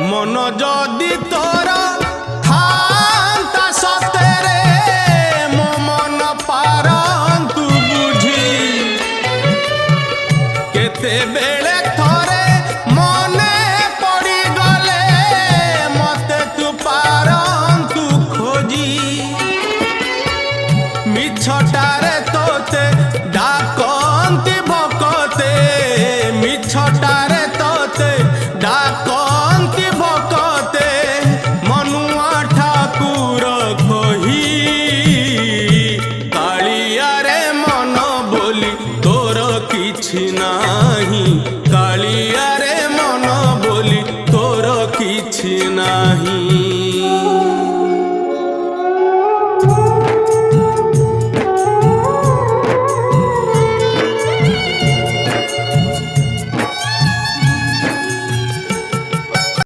मन जदि तोर थांता सतेरे मो मन पारंतु बुझी केते बेले थरे मने पड़ी गले मते तू पारंतु खोजी मिछटारे तोते डाकंती भकते मिछटारे तोते डाकंती भकते मनुआ ठाकुर कही कालिया रे मन बोली तोर किछि नाही कालिया रे मन बोली तोर किछि नाही।